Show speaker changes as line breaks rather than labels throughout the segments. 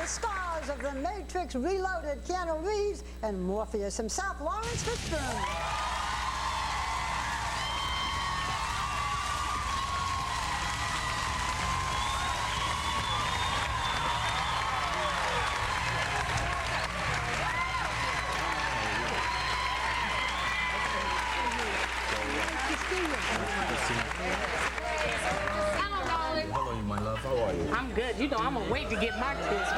stars of The Matrix Reloaded, Keanu Reeves, and Morpheus himself, Lawrence Fishburne.
Hello, my love. How are you?
I'm good. You know, I'm gonna wait to get my kiss.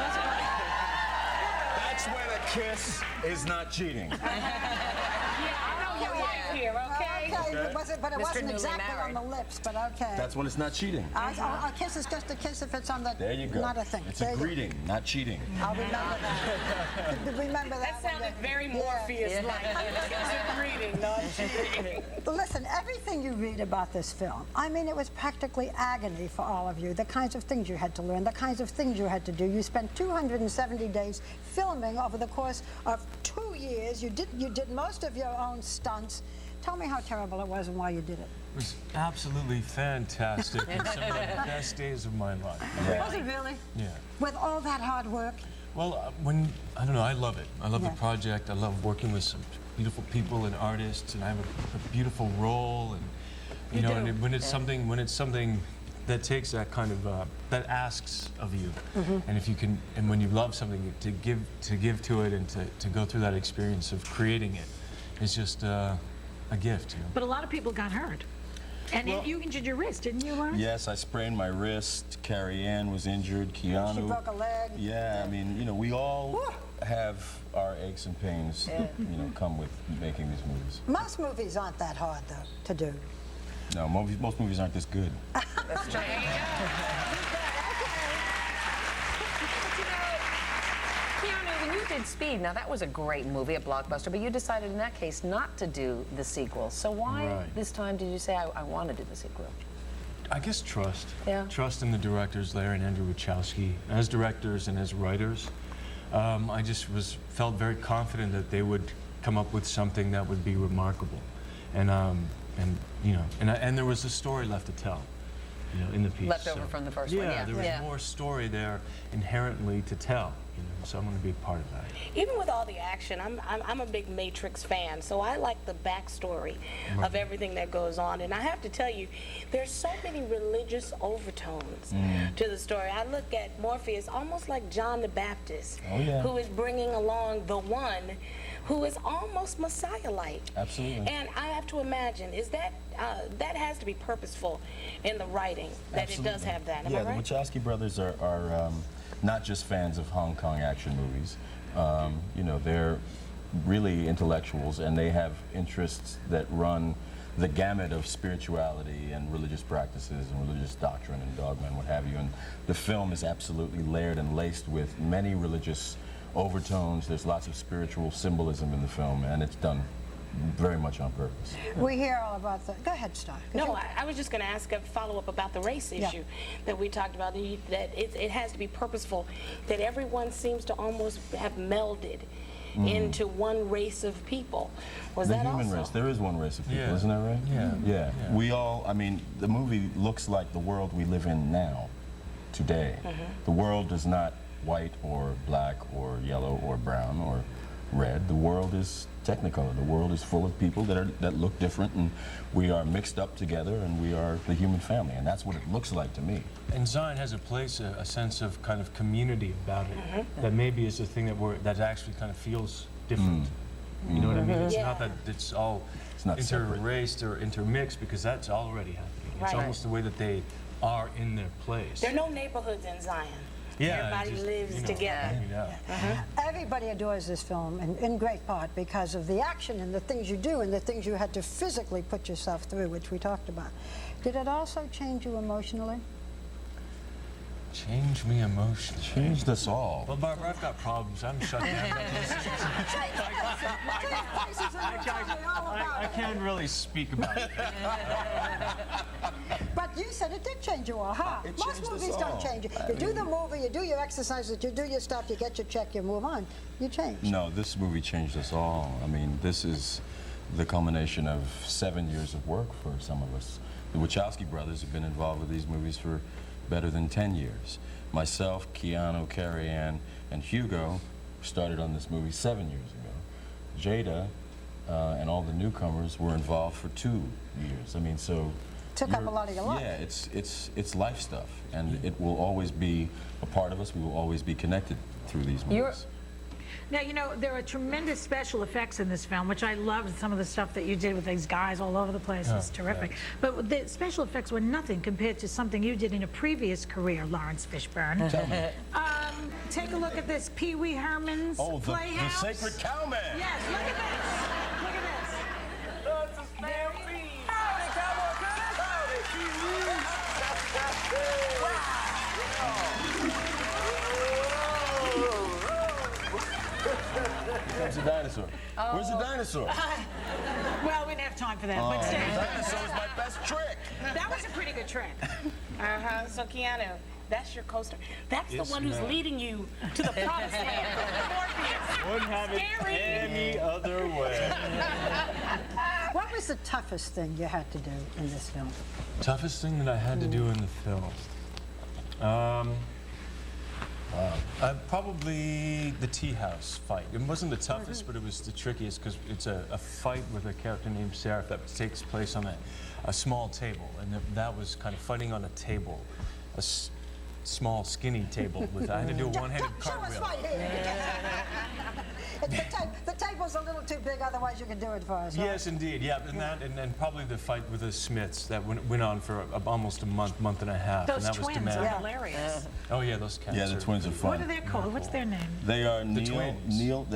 That's when a kiss is not cheating.
Yeah, I know your wife here, okay?
Okay, but it wasn't exactly on the lips, but okay.
That's when it's not cheating.
A kiss is just a kiss if it's on the...
There you go.
Not a thing.
It's a greeting, not cheating.
I'll remember that. Remember that.
That sounded very Morpheus-like. It's a greeting, not cheating.
Listen, everything you read about this film, I mean, it was practically agony for all of you. The kinds of things you had to learn, the kinds of things you had to do. You spent 270 days filming over the course of 2 years. You did most of your own stunts. Tell me how terrible it was and why you did it.
It was absolutely fantastic and some of the best days of my life.
Yeah.
Was it really?
Yeah.
With all that hard work?
Well, I don't know, I love it. I love the project. I love working with some beautiful people and artists, and I have a beautiful role. And you know, and when it's something that takes that kind of that asks of you, and if you can, and when you love something, to give to it and to go through that experience of creating it, it's just a gift. You know?
But a lot of people got hurt. And you injured your wrist, didn't you, Lawrence?
Yes, I sprained my wrist. Carrie Ann was injured. Keanu.
She broke a leg.
Yeah, I mean, you know, we all have our aches and pains that, you know, come with making these movies.
Most movies aren't that hard, though, to do.
No, most movies aren't this good.
That's true.
Keanu, when you did Speed, now that was a great movie, a blockbuster, but you decided in that case not to do the sequel. So why this time did you say, I want to do the sequel?
I guess trust.
Yeah.
Trust in the directors, Larry and Andrew Wachowski, as directors and as writers. I just felt very confident that they would come up with something that would be remarkable, and you know, and there was a story left to tell, you know, in the piece.
Left over from the first one.
Yeah, there was more story there inherently to tell. You know, so I'm going to be a part of that.
Even with all the action, I'm a big Matrix fan, so I like the backstory of everything that goes on. And I have to tell you, there's so many religious overtones to the story. I look at Morpheus almost like John the Baptist, who is bringing along the one who is almost Messiah-like.
Absolutely.
And I have to imagine, is that that has to be purposeful in the writing, that it does have that. Am I right?
The Wachowski brothers are not just fans of Hong Kong action movies. You know, they're really intellectuals, and they have interests that run the gamut of spirituality and religious practices and religious doctrine and dogma and what have you. And the film is absolutely layered and laced with many religious overtones. There's lots of spiritual symbolism in the film, and it's done very much on purpose.
We hear all about the... Go ahead, Star.
No, I was just going to ask a follow-up about the race issue that we talked about, that it has to be purposeful, that everyone seems to almost have melded into one race of people. Was that also? The human
race. There is one race of people, isn't that right?
Yeah.
Yeah. We all, I mean, the movie looks like the world we live in now, today. The world is not white or black or yellow or brown or red. The world is technicolor. The world is full of people that look different, and we are mixed up together, and we are the human family, and that's what it looks like to me.
And Zion has a place, a sense of kind of community about it, that maybe is a thing that actually kind of feels different. You know what I mean? It's not that it's all interraced or intermixed, because that's already happening. It's almost the way that they are in their place.
There are no neighborhoods in Zion.
Yeah,
everybody lives together.
Everybody adores this film, in great part because of the action and the things you do and the things you had to physically put yourself through, which we talked about. Did it also change you emotionally?
Change me emotionally.
Changed us all.
Well, Barbara, I've got problems. I'm shut down. I can't really speak about it.
But you said it did change you all, huh? Most movies don't change you. You do the movie, you do your exercises, you do your stuff, you get your check, you move on. You change.
No, this movie changed us all. I mean, this is the culmination of 7 years of work for some of us. The Wachowski brothers have been involved with these movies for better than 10 years. Myself, Keanu, Carrie Ann, And Hugo started on this movie 7 years ago. Jada and all the newcomers were involved for 2 years. I mean, so
Took up a lot of your life.
yeah, it's life stuff, and it will always be a part of us. We will always be connected through these movies.
Now, you know, there are tremendous special effects in this film, which I loved. Some of the stuff that you did with these guys all over the place was terrific. But the special effects were nothing compared to something you did in a previous career, Lawrence Fishburne.
Tell me.
Take a look at this Pee Wee Herman's Playhouse.
The Sacred Cowman.
Yes, look at this. Look at this.
Where's the dinosaur? Where's the dinosaur?
Well, we didn't have time for that, but
The
still.
dinosaur is my best trick.
That was a pretty good trick.
So Keanu, that's your coaster. That's
Yes,
the one who's
ma'am.
leading you to the promised land. Morpheus.
Wouldn't have it
Scary.
any other way.
What was the toughest thing you had to do in this film?
Toughest thing that I had to do in the film? Probably the tea house fight. It wasn't the toughest, but it was the trickiest because it's a fight with a character named Seraph that takes place on a small table, and that was kind of fighting on a table, small skinny table with. I had to do a one-handed
Show us
cartwheel.
right here. The table's a little too big, otherwise you could do it for us. Right?
Yes, indeed. Yeah, and probably the fight with the Smiths that went on for almost a month and a half,
Those
and that was
twins are
demanding.
hilarious.
Oh yeah, those cats.
Yeah, the
are-
twins are fun.
What are they called? What's their name?
They are Neil,
twins.
Neil,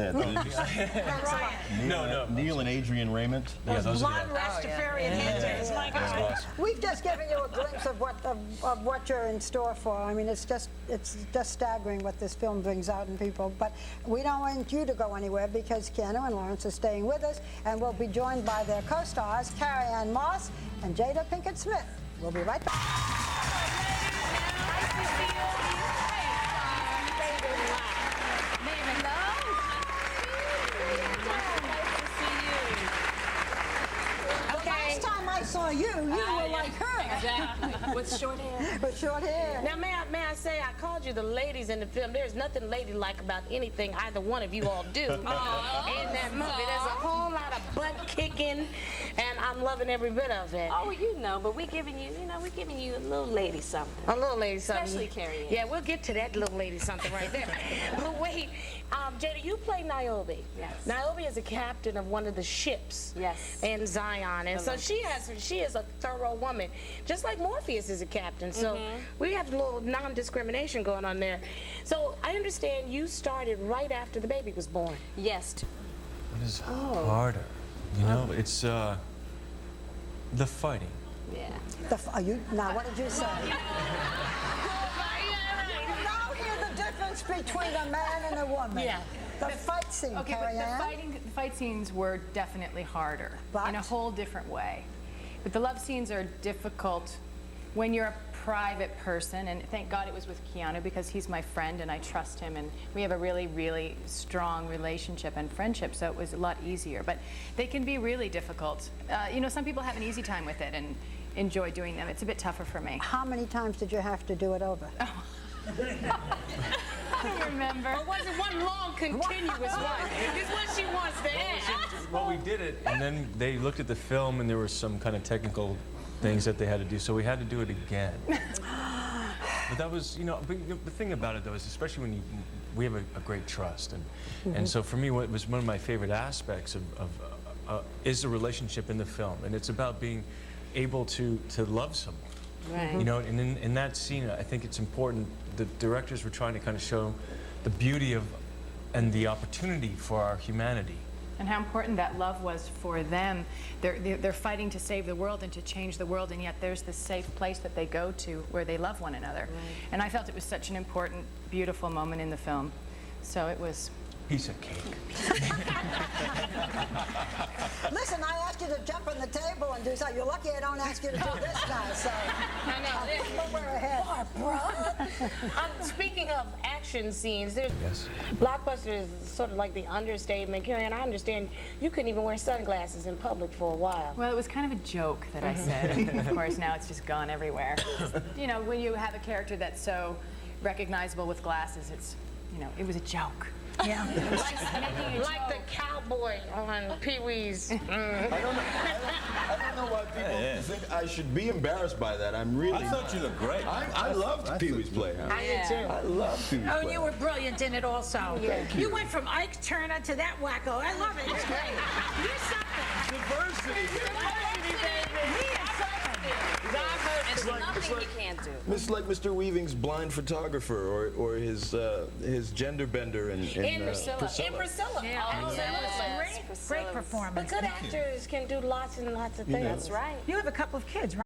No.
Neil and Adrian Raymond.
Yeah, those are
Blonde
the.
Rastafarian heads. My God.
We've just given you a glimpse of what you're in store for. I mean, it's just staggering what this film brings out in people. But we don't want you to go anywhere because Keanu and Lawrence are staying with us, and we'll be joined by their co-stars, Carrie Ann Moss and Jada Pinkett Smith. We'll be right back. Last time I saw you, you were like her.
With short hair.
With short hair.
Now, may I say, I called you the ladies in the film. There's nothing ladylike about anything either one of you all do in that movie. There's a whole lot of butt kicking, and I'm loving every bit of it.
Oh, you know, but we're giving you a little lady something.
A little lady something.
Especially Carrie Ann.
Yeah, we'll get to that little lady something right there. But wait, Jada, you play Niobe.
Yes.
Niobe is a captain of one of the ships.
Yes.
In Zion, and so she is a thorough woman, just like Morpheus is a captain. So we have a little non-discrimination going on there. So I understand you started right after the baby was born.
Yes.
What is harder? You know, it's the fighting.
Yeah.
Now, what did you say? You now hear the difference between a man and a woman.
Yeah.
The fight scene,
Okay, but
Carrie Ann.
the fight scenes were definitely harder
But?
in a whole different way. But the love scenes are difficult when you're a private person, and thank God it was with Keanu because he's my friend and I trust him, and we have a really, really strong relationship and friendship, so it was a lot easier. But they can be really difficult. You know, some people have an easy time with it and enjoy doing them. It's a bit tougher for me.
How many times did you have to do it over?
I don't remember.
Or was it one long, continuous one? Is what she wants to ask.
Well, we did it, and then they looked at the film, and there were some kind of technical things that they had to do, so we had to do it again. But that was, you know, the thing about it, though, is especially when we have a great trust, and so for me, what was one of my favorite aspects is the relationship in the film, and it's about being able to love someone.
Right.
You know, and in that scene, I think it's important. The directors were trying to kind of show the beauty of and the opportunity for our humanity.
And how important that love was for them. They're fighting to save the world and to change the world, and yet there's this safe place that they go to where they love one another. Right. And I felt it was such an important, beautiful moment in the film. So it was.
Piece of cake.
Listen, I asked you to jump on the table and do something. You're lucky I don't ask you to do this now, so.
I know.
But we're ahead.
Speaking of action scenes, there's
Yes.
Blockbuster is sort of like the understatement. And I understand you couldn't even wear sunglasses in public for a while.
Well, it was kind of a joke that I said. And of course, now it's just gone everywhere. You know, when you have a character that's so recognizable with glasses, it's you know, it was a joke.
Yeah.
Like the cowboy on Pee-wee's.
I don't know why people think I should be embarrassed by that. I'm really
I thought you looked great.
I loved Pee-wee's Playhouse.
I did too.
I love Pee-wee's
Oh,
Playhouse.
you were brilliant in it also. You went from Ike Turner to that wacko. I love it. It's great. You're something.
Diversity.
He is something.
There's nothing you can't do.
It's like Mr. Weaving's blind photographer or his gender bender in Priscilla.
In Priscilla.
Yeah.
Oh,
Great performance.
But good actors can do lots and lots of things.
That's right.
You have a couple of kids, right?